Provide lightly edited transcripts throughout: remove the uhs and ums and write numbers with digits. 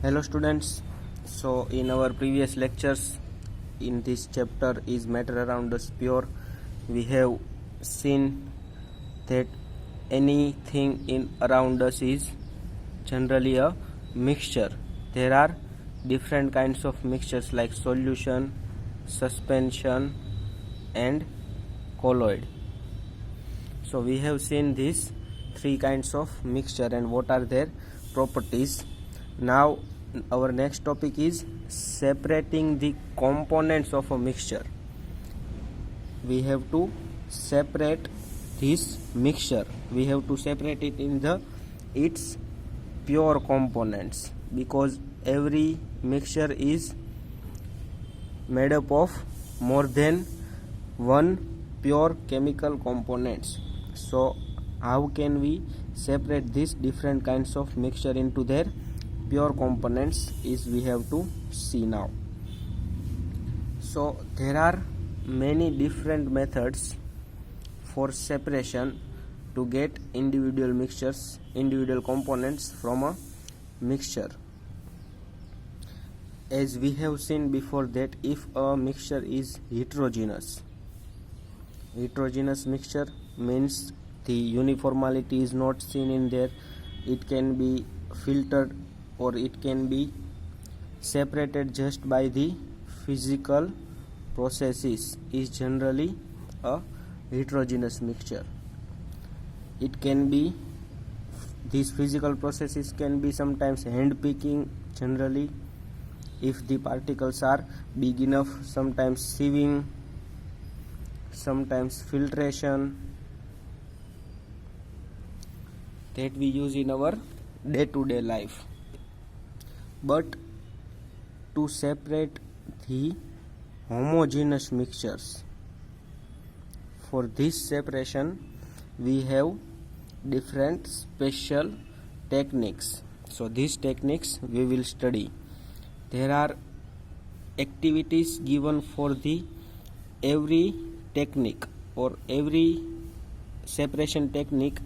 Hello students. So in our previous lectures in this chapter is matter around us pure, we have seen that anything in around us is generally a mixture. There are different kinds of mixtures like solution, suspension and colloid. So we have seen these three kinds of mixture and what are their properties. Now our next topic is separating the components of a mixture. We have to separate this mixture. We have to separate it in its pure components, because every mixture is made up of more than one pure chemical components. So how can we separate these different kinds of mixture into their pure components is we have to see now. So there are many different methods for separation to get individual components from a mixture. As we have seen before that if a mixture is heterogeneous mixture means the uniformity is not seen in there. It can be filtered or it can be separated just by the physical processes is generally a heterogeneous mixture. It can be, these physical processes can be sometimes hand picking generally if the particles are big enough, sometimes sieving, sometimes filtration that we use in our day-to-day life. But to separate the homogeneous mixtures, for this separation we have different special techniques. So these techniques we will study. There are activities given for the every technique, or every separation technique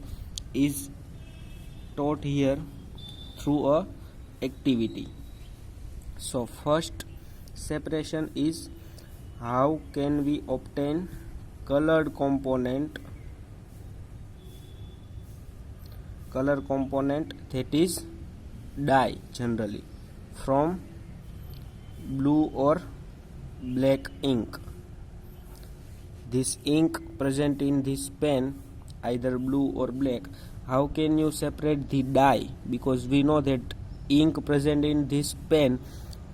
is taught here through a activity. So first separation is how can we obtain colored component that is dye generally from blue or black ink. This ink present in this pen, either blue or black, how can you separate the dye? Because we know that ink present in this pen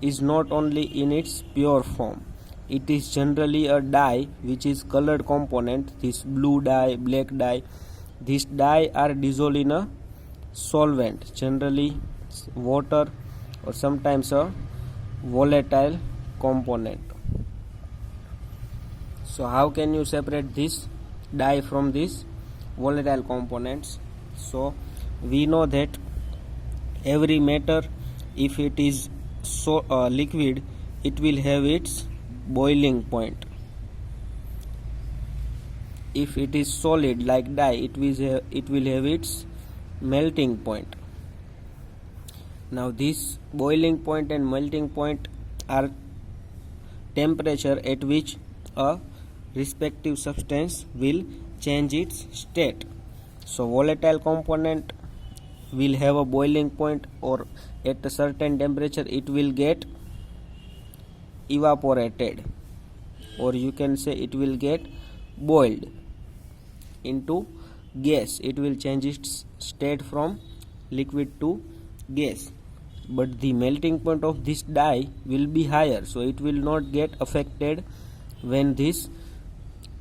is not only in its pure form, it is generally a dye which is colored component. This blue dye, black dye, these dye are dissolved in a solvent, generally water or sometimes a volatile component. So how can you separate this dye from these volatile components? So we know that every matter, if it is liquid, it will have its boiling point. If it is solid like dye, it will have its melting point. Now this boiling point and melting point are temperature at which a respective substance will change its state. So volatile component will have a boiling point, or at a certain temperature it will get evaporated, or you can say it will get boiled into gas. It will change its state from liquid to gas. But the melting point of this dye will be higher, so it will not get affected when this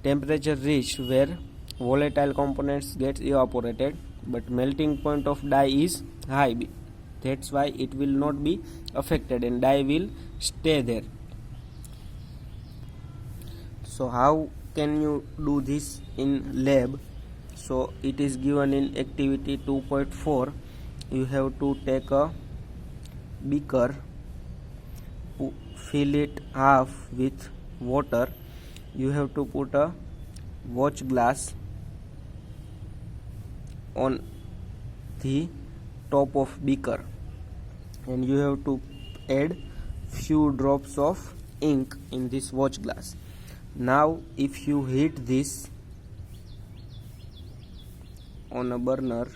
temperature reach where volatile components get evaporated. But melting point of dye is high, that's why it will not be affected and dye will stay there. So how can you do this in lab? So it is given in activity 2.4. you have to take a beaker, fill it half with water. You have to put a watch glass on the top of beaker. and you have to add few drops of ink in this watch glass. Now if you heat this on a burner,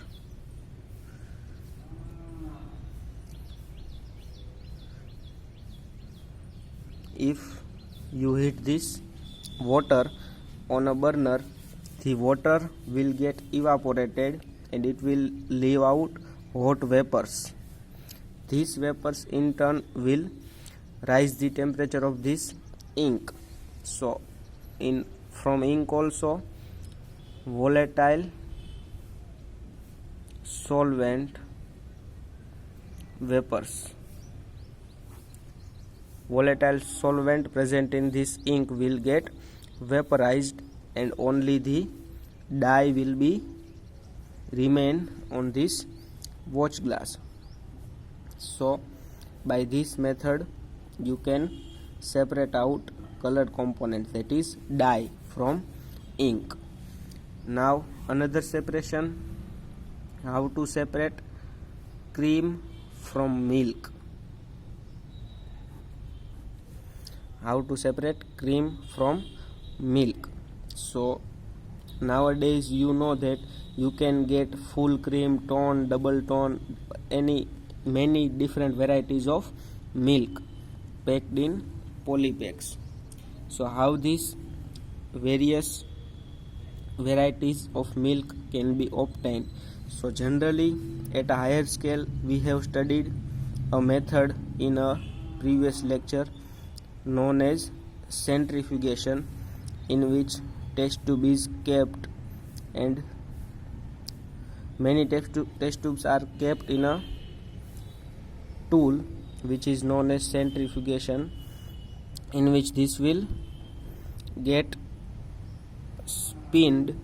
if you heat this water on a burner, the water will get evaporated and it will leave out hot vapors. These vapors in turn will rise the temperature of this ink. So from ink also volatile solvent vapors, volatile solvent present in this ink will get vaporized and only the dye will be remain on this watch glass. So by this method you can separate out colored components, that is dye, from ink. Now another separation, how to separate cream from milk. How to separate cream from milk. So nowadays you know that you can get full cream, tone, double tone, many different varieties of milk packed in polypacks. So how these various varieties of milk can be obtained? So generally at a higher scale we have studied a method in a previous lecture known as centrifugation, in which test tube is kept and many test tubes are kept in a tool which is known as centrifugation, in which this will get spinned,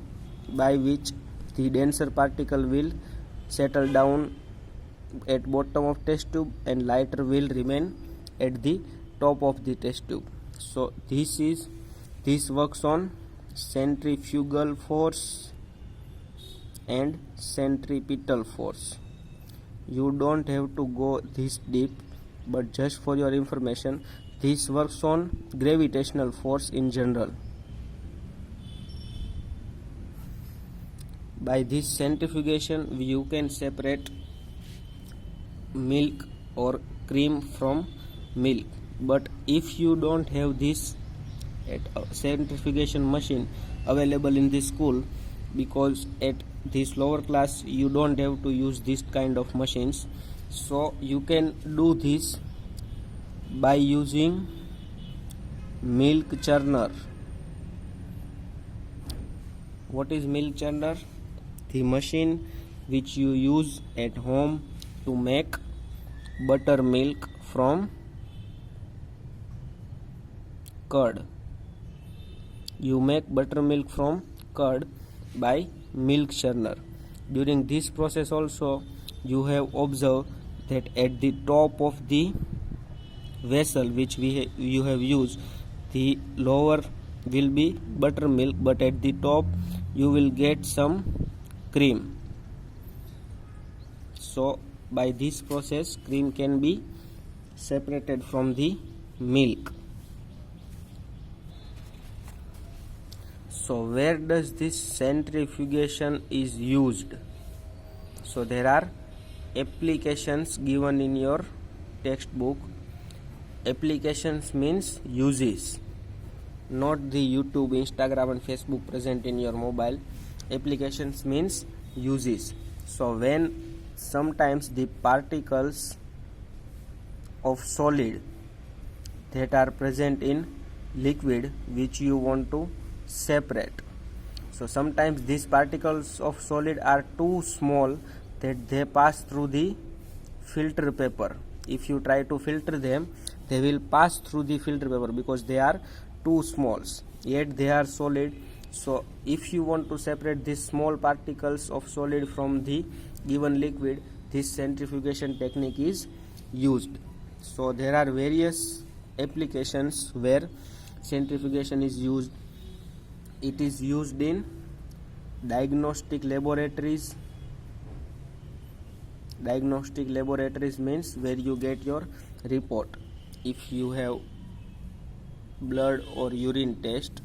by which the denser particle will settle down at bottom of test tube and lighter will remain at the top of the test tube. So this works on centrifugal force and centripetal force. You don't have to go this deep, but just for your information, this works on gravitational force in general. By this centrifugation you can separate milk or cream from milk. But if you don't have this centrifugation machine available in this school, because at this lower class you don't have to use this kind of machines, so you can do this by using milk churner. What is milk churner? The machine which you use at home to make buttermilk from curd. You make buttermilk from curd by milk churner. During this process also you have observed that at the top of the vessel which you have used, the lower will be buttermilk, but at the top you will get some cream. So by this process cream can be separated from the milk. So where does this centrifugation is used? So there are applications given in your textbook. Applications means uses, not the YouTube, Instagram and Facebook present in your mobile. Applications means uses. So when sometimes the particles of solid that are present in liquid which you want to separate, so sometimes these particles of solid are too small that they pass through the filter paper. If you try to filter them, they will pass through the filter paper because they are too small, yet they are solid. So if you want to separate these small particles of solid from the given liquid, this centrifugation technique is used. So there are various applications where centrifugation is used. It is used in diagnostic laboratories, Diagnostic laboratories means where you get your report. If you have blood or urine test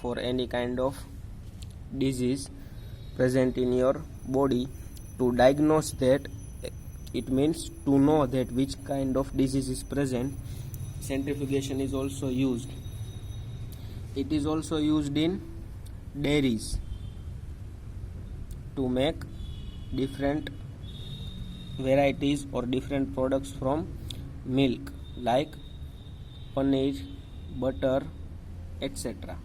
for any kind of disease present in your body, to diagnose that, it means to know that which kind of disease is present, centrifugation is also used. It is also used in dairies to make different varieties or different products from milk like paneer, butter, etc.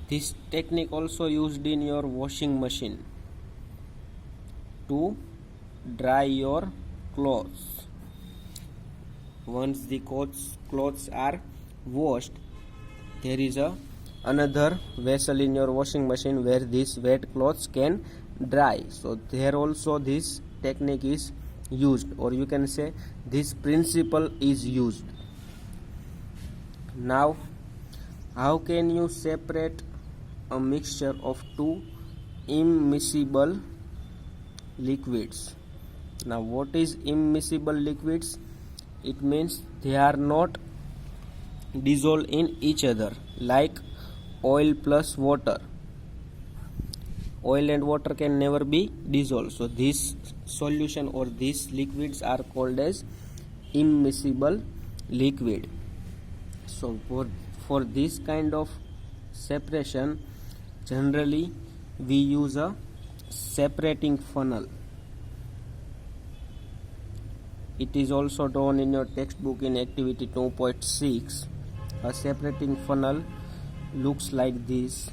This technique also used in your washing machine to dry your clothes. Once the clothes are washed, there is another vessel in your washing machine where these wet clothes can dry. So there also this technique is used, or you can say this principle is used. Now, how can you separate a mixture of two immiscible liquids? Now, what is immiscible liquids? It means they are not dissolved in each other, like oil plus water. Oil and water can never be dissolved. So this solution or these liquids are called as immiscible liquid. So for this kind of separation, generally we use a separating funnel. It is also drawn in your textbook in activity 2.6. A separating funnel looks like this.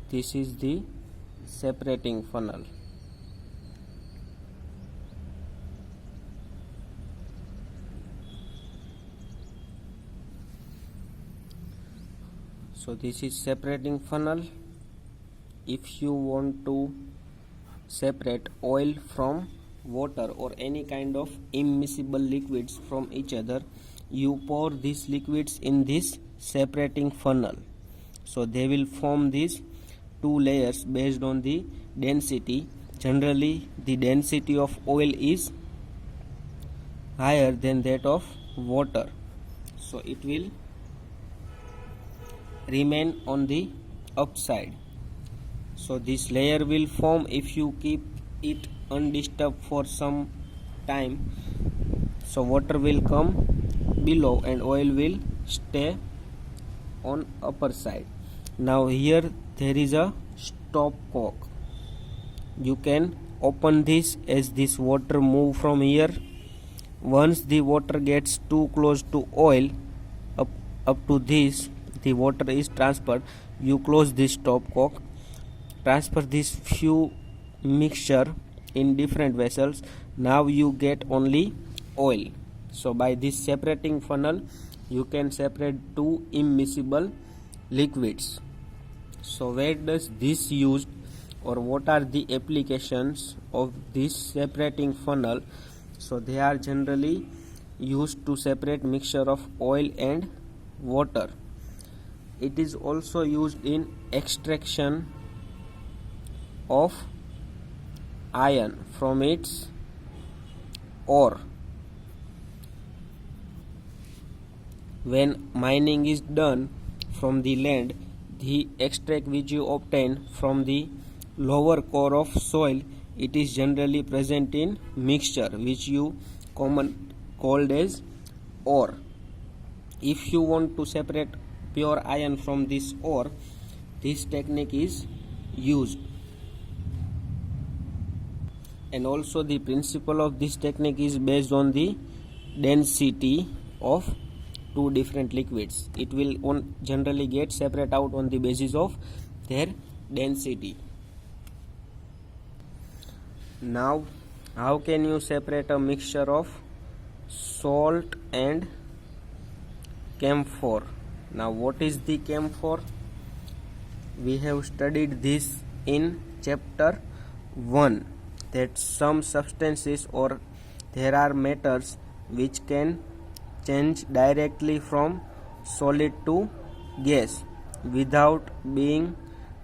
This is the separating funnel. So this is separating funnel. If you want to separate oil from water or any kind of immiscible liquids from each other, you pour these liquids in this separating funnel. So they will form these two layers based on the density. Generally, the density of oil is higher than that of water, so it will remain on the upside. So this layer will form if you keep it undisturbed for some time. So water will come below and oil will stay on upper side. Now here there is a stopcock. You can open this as this water move from here. Once the water gets too close to oil, up to this, the water is transferred. You close this stopcock, transfer this few mixture in different vessels. Now you get only oil. So by this separating funnel, you can separate two immiscible liquids. So where does this used, or what are the applications of this separating funnel? So they are generally used to separate mixture of oil and water. It is also used in extraction of iron from its ore. When mining is done from the land, the extract which you obtain from the lower core of soil, it is generally present in mixture which you called as ore. If you want to separate pure iron from this ore, this technique is used. And also the principle of this technique is based on the density of two different liquids. It will generally get separate out on the basis of their density. Now, how can you separate a mixture of salt and camphor? Now, what is the camphor? we have studied this in chapter 1, that some substances or there are matters which can change directly from solid to gas without being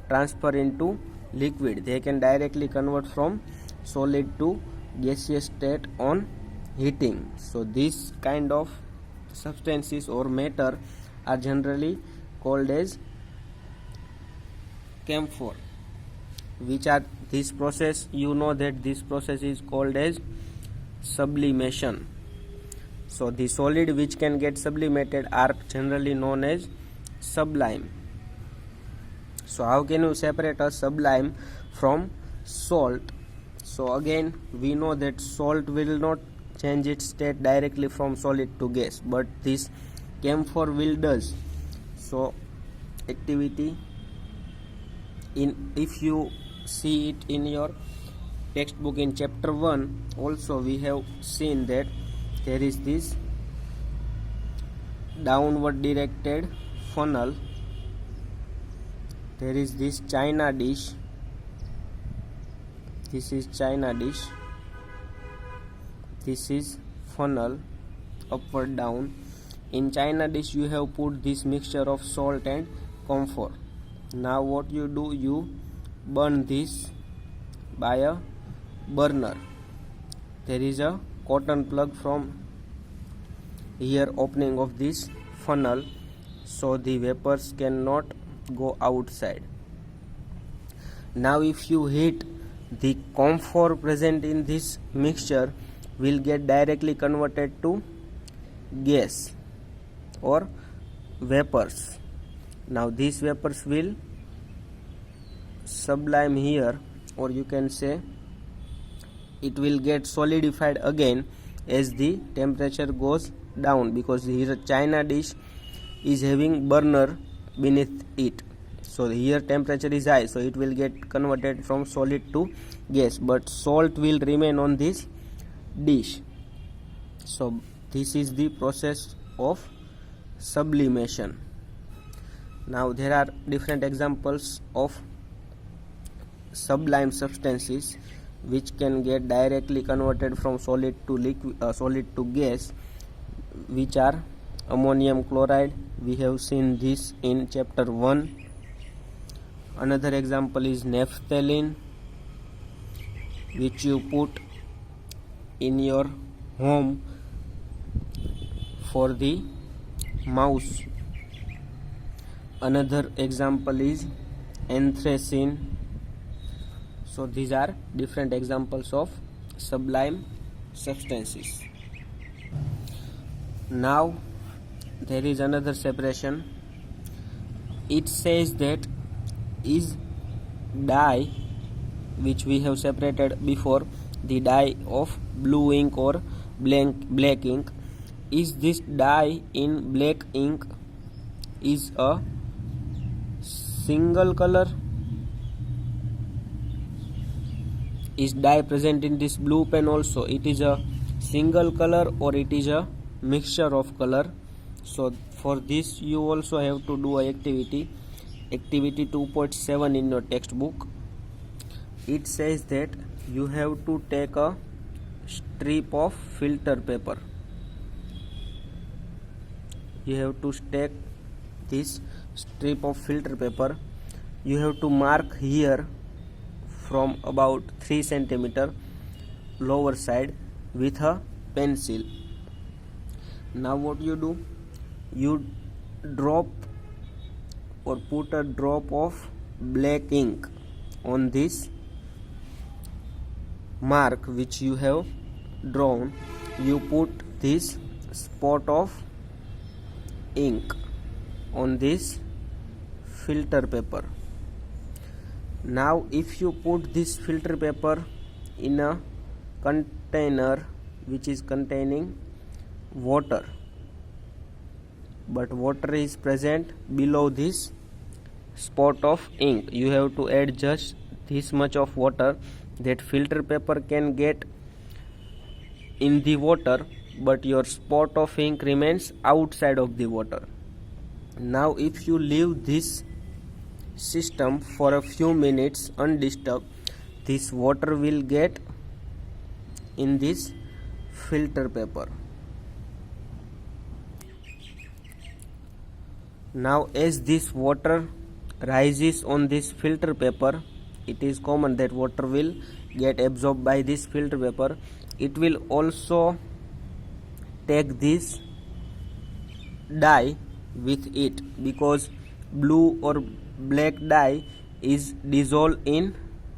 transferred into liquid. They can directly convert from solid to gaseous state on heating. So this kind of substances or matter are generally called as camphor. Which are this process? You know that this process is called as sublimation. So the solid which can get sublimated are generally known as sublime. So how can you separate a sublime from salt? So again we know that salt will not change its state directly from solid to gas, but this camphor will does. So activity in, if you see it in your textbook in chapter 1 also, we have seen that there is this downward directed funnel, there is this china dish, this is china dish, this is funnel upward down. In china dish you have put this mixture of salt and camphor. Now what you do, you burn this by a burner. There is a cotton plug from here opening of this funnel, so the vapors cannot go outside. Now if you heat, the camphor present in this mixture will get directly converted to gas or vapors. Now these vapors will sublime here, or you can say it will get solidified again as the temperature goes down, because here china dish is having burner beneath it. So here temperature is high, so it will get converted from solid to gas, but salt will remain on this dish. So this is the process of sublimation. Now there are different examples of sublime substances which can get directly converted from solid to liquid, solid to gas, which are ammonium chloride. We have seen this in chapter 1. Another example is naphthalene, which you put in your home for the mouse. Another example is anthracene. So these are different examples of sublime substances. Now there is another separation. It says that is dye, which we have separated before, the dye of blue ink or black ink. Is this dye in black ink is a single color? Is dye present in this blue pen also? It is a single color or it is a mixture of color? So for this you also have to do a activity 2.7 in your textbook. It says that you have to take a strip of filter paper. You have to take this strip of filter paper. You have to mark here from about 3 centimeter lower side with a pencil. Now what you do, you drop or put a drop of black ink on this mark which you have drawn. You put this spot of ink on this filter paper. Now if you put this filter paper in a container which is containing water, but water is present below this spot of ink, you have to add just this much of water that filter paper can get in the water, but your spot of ink remains outside of the water. Now if you leave this system for a few minutes undisturbed, this water will get in this filter paper. Now as this water rises on this filter paper, it is common that water will get absorbed by this filter paper. It will also take this dye with it, because blue or black dye is dissolved in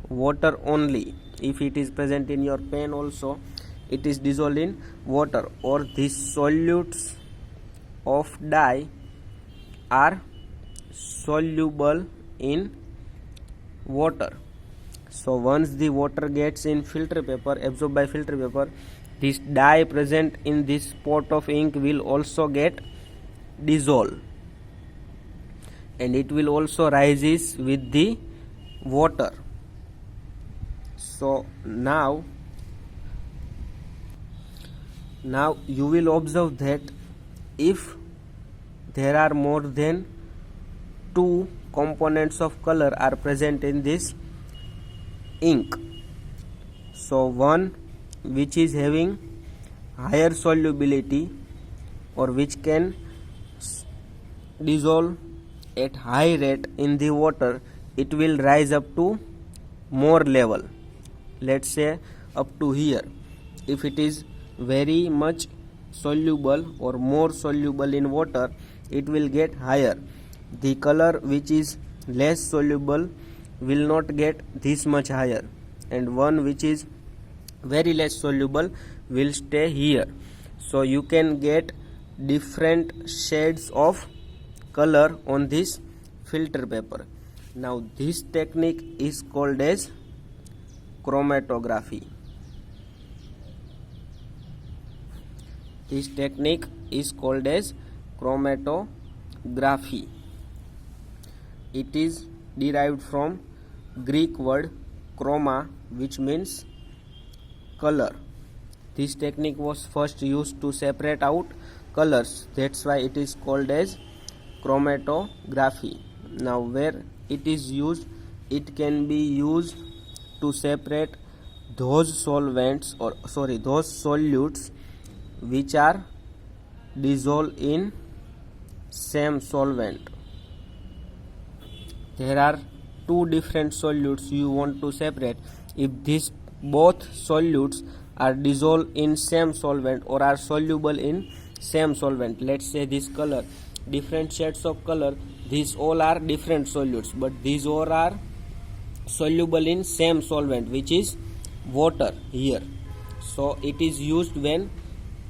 water only. If it is present in your pen also, it is dissolved in water, or these solutes of dye are soluble in water. So once the water gets in filter paper, absorbed by filter paper, this dye present in this spot of ink will also get dissolved, and it will also rises with the water. So now you will observe that if there are more than two components of color are present in this ink, so one which is having higher solubility or which can dissolve at high rate in the water, it will rise up to more level, let's say up to here. If it is very much soluble or more soluble in water, it will get higher. The color which is less soluble will not get this much higher, and one which is very less soluble will stay here. So you can get different shades of color on this filter paper. Now this technique is called as chromatography. This technique is called as chromatography. It is derived from Greek word chroma, which means color. This technique was first used to separate out colors. That's why it is called as chromatography. Now where it is used, it can be used to separate those solvents or those solutes which are dissolved in same solvent. There are two different solutes you want to separate. If these both solutes are dissolved in same solvent or are soluble in same solvent, let's say this color, different shades of color, these all are different solutes, but these all are soluble in same solvent, which is water here. So it is used when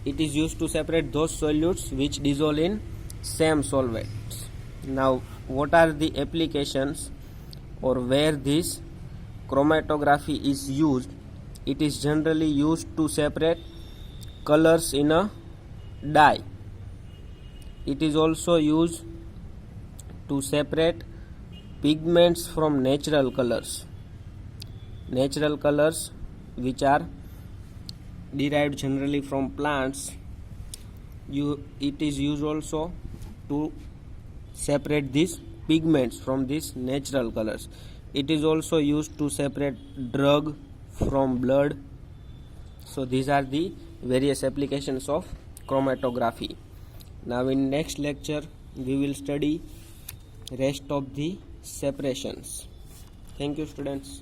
it is used to separate those solutes which dissolve in same solvents. Now what are the applications or where this chromatography is used? It is generally used to separate colors in a dye. It is also used to separate pigments from natural colors. Natural colors which are derived generally from plants. It is used also to separate these pigments from these natural colors. It is also used to separate drug from blood. So these are the various applications of chromatography. Now in next lecture we will study rest of the separations. Thank you, students.